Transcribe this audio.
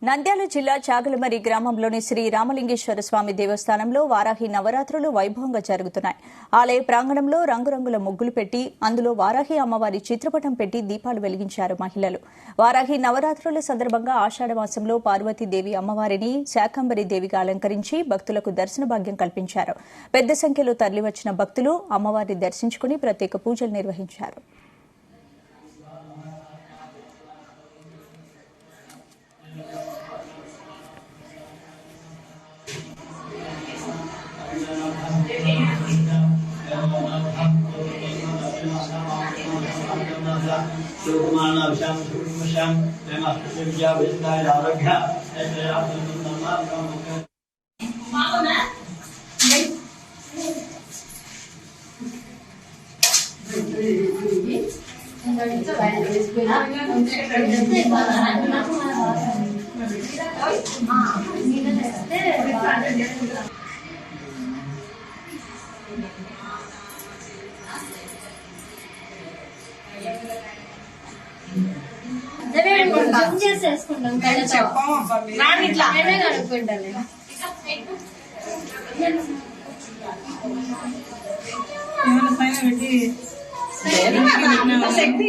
నంద్యాల జిల్లా చాగలమరి గ్రామంలోని శ్రీ రామలింగేశ్వర స్వామి దేవస్థానంలో వారాహి నవరాత్రులు వైభవంగా జరుగుతున్నాయి. ఆలయ ప్రాంగణంలో రంగురంగుల ముగ్గులు పెట్టి అందులో వారాహి అమ్మవారి చిత్రపటం పెట్టి దీపాలు వెలిగించారు మహిళలు. వారాహి నవరాత్రుల సందర్భంగా ఆషాఢమాసంలో పార్వతీదేవి అమ్మవారిని శాకంబరి దేవిగా అలంకరించి భక్తులకు దర్శన భాగ్యం కల్పించారు. పెద్ద సంఖ్యలో తరలివచ్చిన భక్తులు అమ్మవారిని దర్శించుకుని ప్రత్యేక పూజలు నిర్వహించారు. శక్తి